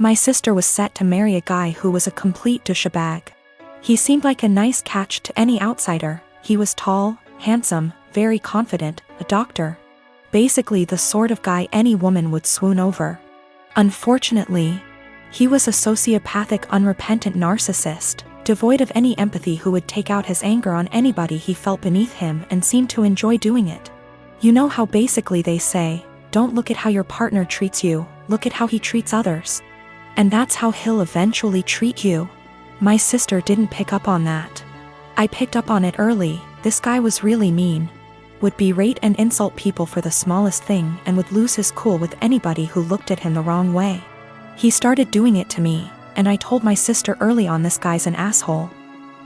My sister was set to marry a guy who was a complete douchebag. He seemed like a nice catch to any outsider. He was tall, handsome, very confident, a doctor. Basically the sort of guy any woman would swoon over. Unfortunately, he was a sociopathic, unrepentant narcissist, devoid of any empathy, who would take out his anger on anybody he felt beneath him and seemed to enjoy doing it. You know how basically they say, don't look at how your partner treats you, look at how he treats others. And that's how he'll eventually treat you. My sister didn't pick up on that. I picked up on it early. This guy was really mean. Would berate and insult people for the smallest thing and would lose his cool with anybody who looked at him the wrong way. He started doing it to me, and I told my sister early on, this guy's an asshole.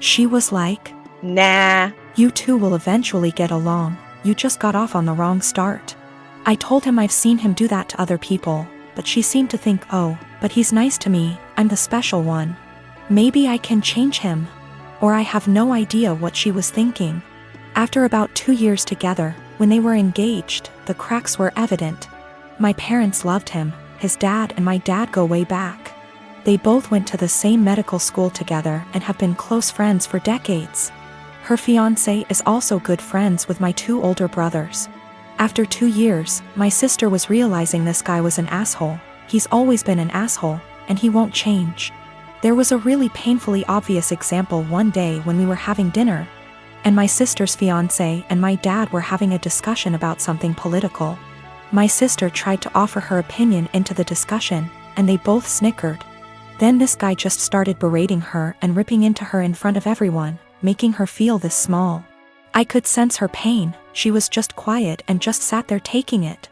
She was like, Nah. You two will eventually get along, you just got off on the wrong start. I told him I've seen him do that to other people, but she seemed to think, oh, but he's nice to me, I'm the special one. Maybe I can change him. Or I have no idea what she was thinking. After about 2 years together, when they were engaged, the cracks were evident. My parents loved him. His dad and my dad go way back. They both went to the same medical school together and have been close friends for decades. Her fiancé is also good friends with my 2 older brothers. After 2 years, my sister was realizing this guy was an asshole. He's always been an asshole, and he won't change. There was a really painfully obvious example one day when we were having dinner, and my sister's fiancé and my dad were having a discussion about something political. My sister tried to offer her opinion into the discussion, and they both snickered. Then this guy just started berating her and ripping into her in front of everyone, making her feel this small. I could sense her pain. She was just quiet and just sat there taking it.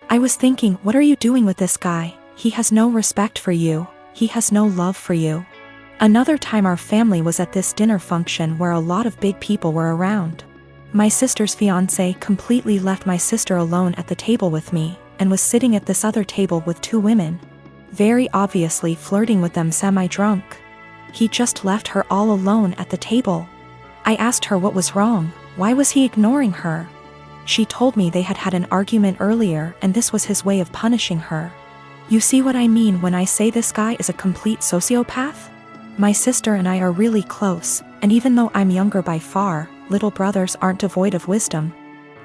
I was thinking, what are you doing with this guy? He has no respect for you. He has no love for you. Another time our family was at this dinner function where a lot of big people were around. My sister's fiancé completely left my sister alone at the table with me, and was sitting at this other table with 2 women, very obviously flirting with them semi-drunk. He just left her all alone at the table. I asked her what was wrong, why was he ignoring her? She told me they had had an argument earlier and this was his way of punishing her. You see what I mean when I say this guy is a complete sociopath? My sister and I are really close, and even though I'm younger by far, little brothers aren't devoid of wisdom.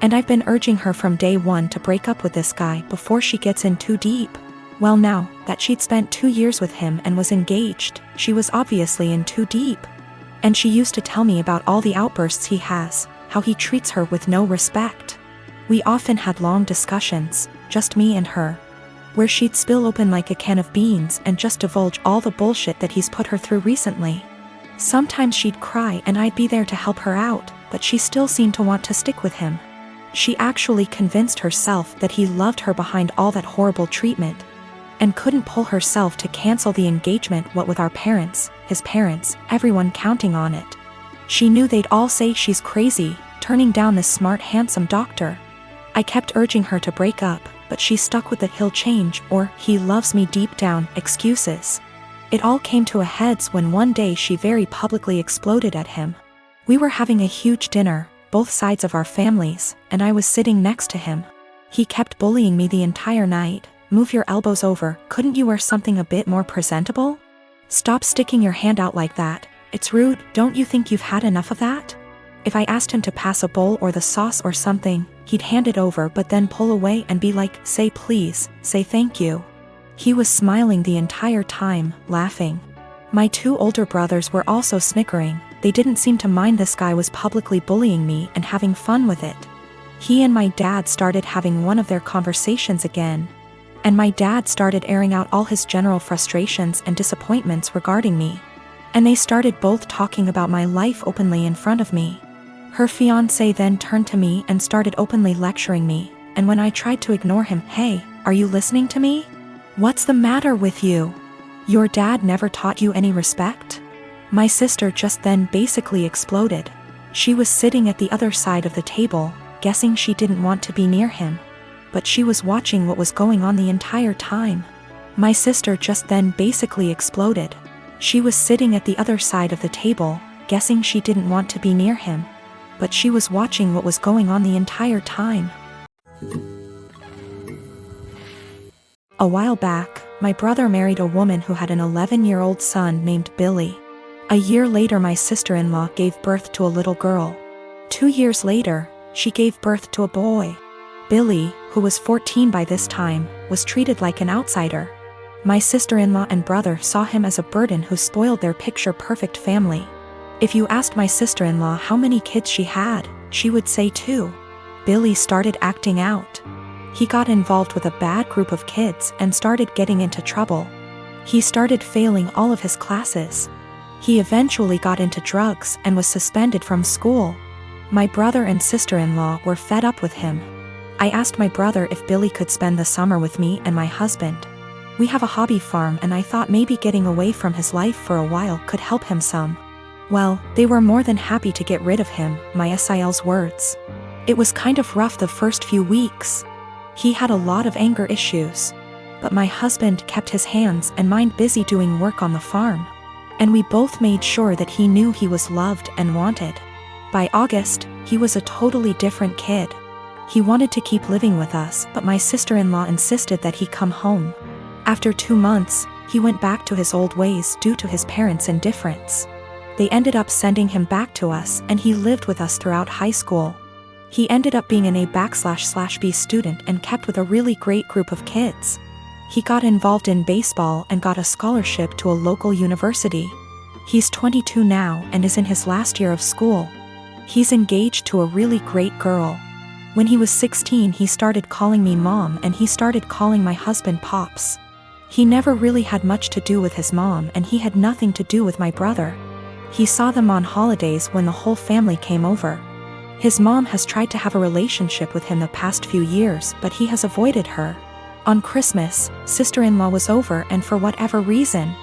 And I've been urging her from day one to break up with this guy before she gets in too deep. Well, now that she'd spent 2 years with him and was engaged, she was obviously in too deep. And she used to tell me about all the outbursts he has, how he treats her with no respect. We often had long discussions, just me and her, where she'd spill open like a can of beans and just divulge all the bullshit that he's put her through recently. Sometimes she'd cry and I'd be there to help her out, but she still seemed to want to stick with him. She actually convinced herself that he loved her behind all that horrible treatment, and couldn't pull herself to cancel the engagement, what with our parents, his parents, everyone counting on it. She knew they'd all say she's crazy, turning down this smart, handsome doctor. I kept urging her to break up, but she stuck with the he'll change or he loves me deep down excuses. It all came to a heads when one day she very publicly exploded at him. We were having a huge dinner, both sides of our families, and I was sitting next to him. He kept bullying me the entire night. Move your elbows over, couldn't you wear something a bit more presentable? Stop sticking your hand out like that, it's rude, don't you think you've had enough of that? If I asked him to pass a bowl or the sauce or something, he'd hand it over but then pull away and be like, say please, say thank you. He was smiling the entire time, laughing. My 2 older brothers were also snickering. They didn't seem to mind this guy was publicly bullying me and having fun with it. He and my dad started having one of their conversations again, and my dad started airing out all his general frustrations and disappointments regarding me. And they started both talking about my life openly in front of me. Her fiancé then turned to me and started openly lecturing me, and when I tried to ignore him, hey, are you listening to me? What's the matter with you? Your dad never taught you any respect? My sister just then basically exploded. She was sitting at the other side of the table, guessing she didn't want to be near him, but she was watching what was going on the entire time. My sister just then basically exploded. She was sitting at the other side of the table, guessing she didn't want to be near him, but she was watching what was going on the entire time. A while back, my brother married a woman who had an 11-year-old son named Billy. A year later, my sister-in-law gave birth to a little girl. 2 years later, she gave birth to a boy. Billy, who was 14 by this time, was treated like an outsider. My sister-in-law and brother saw him as a burden who spoiled their picture-perfect family. If you asked my sister-in-law how many kids she had, she would say 2. Billy started acting out. He got involved with a bad group of kids and started getting into trouble. He started failing all of his classes. He eventually got into drugs and was suspended from school. My brother and sister-in-law were fed up with him. I asked my brother if Billy could spend the summer with me and my husband. We have a hobby farm and I thought maybe getting away from his life for a while could help him some. Well, they were more than happy to get rid of him, my SIL's words. It was kind of rough the first few weeks. He had a lot of anger issues. But my husband kept his hands and mind busy doing work on the farm. And we both made sure that he knew he was loved and wanted. By August, he was a totally different kid. He wanted to keep living with us, but my sister-in-law insisted that he come home. After 2 months, he went back to his old ways due to his parents' indifference. They ended up sending him back to us and he lived with us throughout high school. He ended up being an A/B student and kept with a really great group of kids. He got involved in baseball and got a scholarship to a local university. He's 22 now and is in his last year of school. He's engaged to a really great girl. When he was 16, he started calling me mom and he started calling my husband pops. He never really had much to do with his mom and he had nothing to do with my brother. He saw them on holidays when the whole family came over. His mom has tried to have a relationship with him the past few years, but he has avoided her. On Christmas, sister-in-law was over and for whatever reason,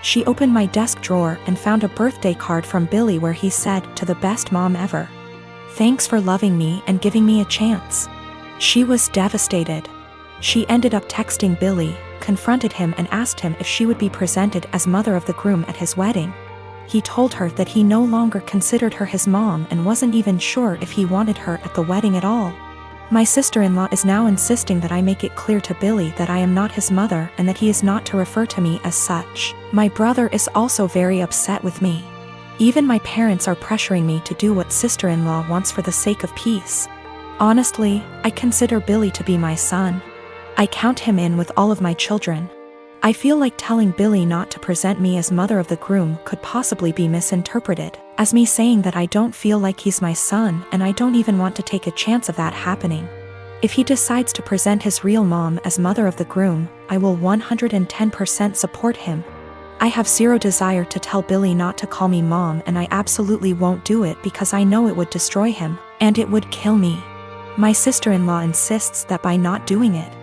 she opened my desk drawer and found a birthday card from Billy where he said, "To the best mom ever. Thanks for loving me and giving me a chance." She was devastated. She ended up texting Billy, confronted him and asked him if she would be presented as mother of the groom at his wedding. He told her that he no longer considered her his mom and wasn't even sure if he wanted her at the wedding at all. My sister-in-law is now insisting that I make it clear to Billy that I am not his mother and that he is not to refer to me as such. My brother is also very upset with me. Even my parents are pressuring me to do what sister-in-law wants for the sake of peace. Honestly, I consider Billy to be my son. I count him in with all of my children. I feel like telling Billy not to present me as mother of the groom could possibly be misinterpreted as me saying that I don't feel like he's my son and I don't even want to take a chance of that happening. If he decides to present his real mom as mother of the groom, I will 110% support him. I have zero desire to tell Billy not to call me mom and I absolutely won't do it because I know it would destroy him, and it would kill me. My sister-in-law insists that by not doing it,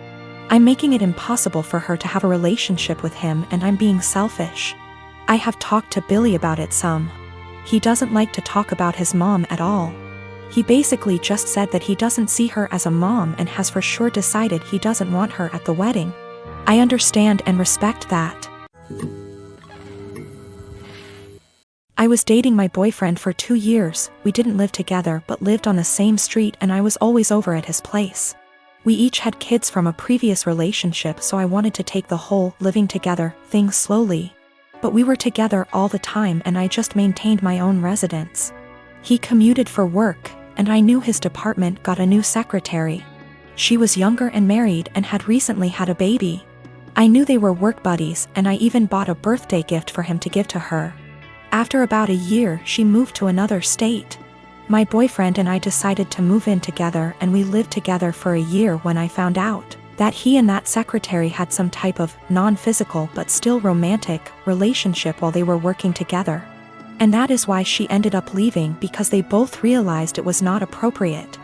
I'm making it impossible for her to have a relationship with him and I'm being selfish. I have talked to Billy about it some. He doesn't like to talk about his mom at all. He basically just said that he doesn't see her as a mom and has for sure decided he doesn't want her at the wedding. I understand and respect that. I was dating my boyfriend for 2 years. We didn't live together but lived on the same street and I was always over at his place. We each had kids from a previous relationship, so I wanted to take the whole living together thing slowly. But we were together all the time and I just maintained my own residence. He commuted for work, and I knew his department got a new secretary. She was younger and married and had recently had a baby. I knew they were work buddies and I even bought a birthday gift for him to give to her. After about a year, she moved to another state. My boyfriend and I decided to move in together and we lived together for a year when I found out that he and that secretary had some type of non-physical but still romantic relationship while they were working together. And that is why she ended up leaving, because they both realized it was not appropriate.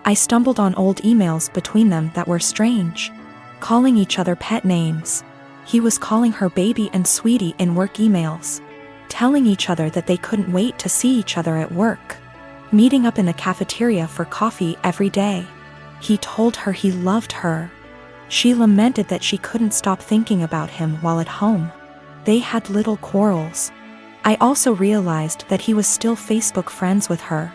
I stumbled on old emails between them that were strange. Calling each other pet names. He was calling her baby and sweetie in work emails. Telling each other that they couldn't wait to see each other at work. Meeting up in the cafeteria for coffee every day. He told her he loved her. She lamented that she couldn't stop thinking about him while at home. They had little quarrels. I also realized that he was still Facebook friends with her.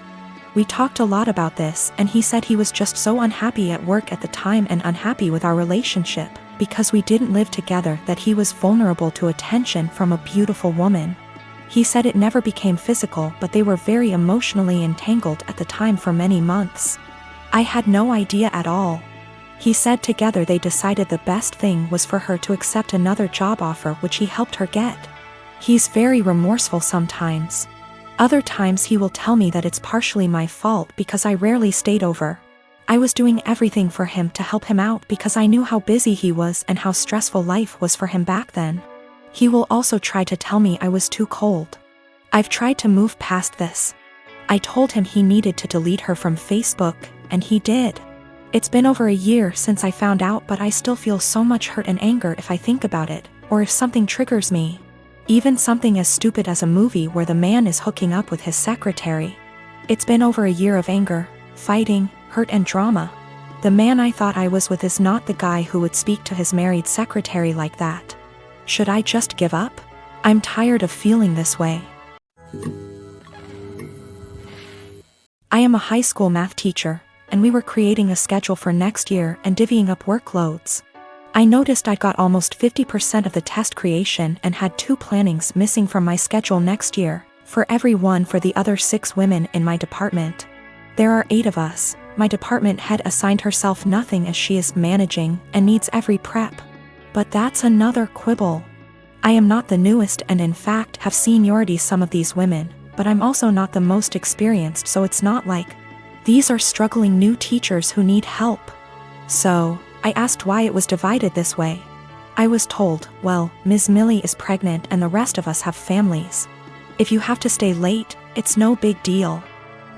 We talked a lot about this, and he said he was just so unhappy at work at the time and unhappy with our relationship, because we didn't live together, that he was vulnerable to attention from a beautiful woman. He said it never became physical, but they were very emotionally entangled at the time for many months. I had no idea at all. He said together they decided the best thing was for her to accept another job offer, which he helped her get. He's very remorseful sometimes. Other times he will tell me that it's partially my fault because I rarely stayed over. I was doing everything for him to help him out because I knew how busy he was and how stressful life was for him back then. He will also try to tell me I was too cold. I've tried to move past this. I told him he needed to delete her from Facebook, and he did. It's been over a year since I found out, but I still feel so much hurt and anger if I think about it, or if something triggers me. Even something as stupid as a movie where the man is hooking up with his secretary. It's been over a year of anger, fighting, hurt and drama. The man I thought I was with is not the guy who would speak to his married secretary like that. Should I just give up? I'm tired of feeling this way. I am a high school math teacher, and we were creating a schedule for next year and divvying up workloads. I noticed I got almost 50% of the test creation and had 2 plannings missing from my schedule next year, for every one for the other 6 women in my department. There are 8 of us. My department head assigned herself nothing as she is managing and needs every prep. But that's another quibble. I am not the newest and in fact have seniority some of these women, but I'm also not the most experienced, so it's not like these are struggling new teachers who need help. So, I asked why it was divided this way. I was told, well, Ms. Millie is pregnant and the rest of us have families. If you have to stay late, it's no big deal.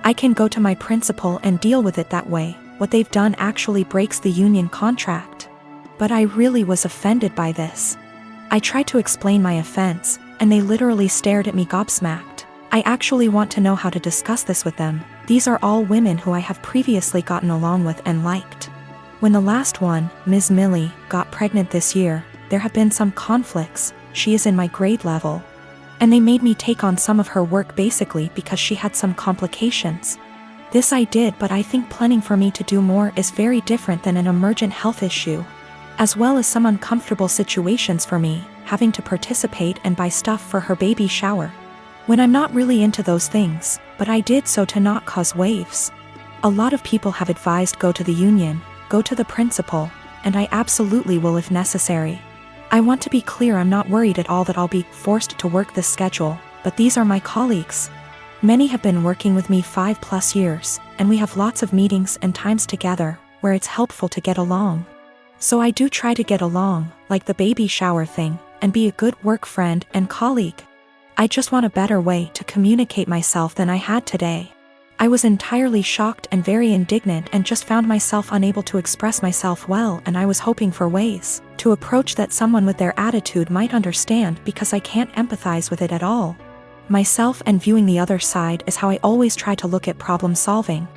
I can go to my principal and deal with it that way. What they've done actually breaks the union contract. But I really was offended by this. I tried to explain my offense, and they literally stared at me gobsmacked. I actually want to know how to discuss this with them. These are all women who I have previously gotten along with and liked. When the last one, Ms. Millie, got pregnant this year, there have been some conflicts. She is in my grade level. And they made me take on some of her work basically because she had some complications. This I did, but I think planning for me to do more is very different than an emergent health issue. As well as some uncomfortable situations for me, having to participate and buy stuff for her baby shower. When I'm not really into those things, but I did so to not cause waves. A lot of people have advised go to the union, go to the principal, and I absolutely will if necessary. I want to be clear, I'm not worried at all that I'll be forced to work this schedule, but these are my colleagues. Many have been working with me 5+ years, and we have lots of meetings and times together, where it's helpful to get along. So I do try to get along, like the baby shower thing, and be a good work friend and colleague. I just want a better way to communicate myself than I had today. I was entirely shocked and very indignant and just found myself unable to express myself well, and I was hoping for ways to approach that someone with their attitude might understand because I can't empathize with it at all. Myself and viewing the other side is how I always try to look at problem solving.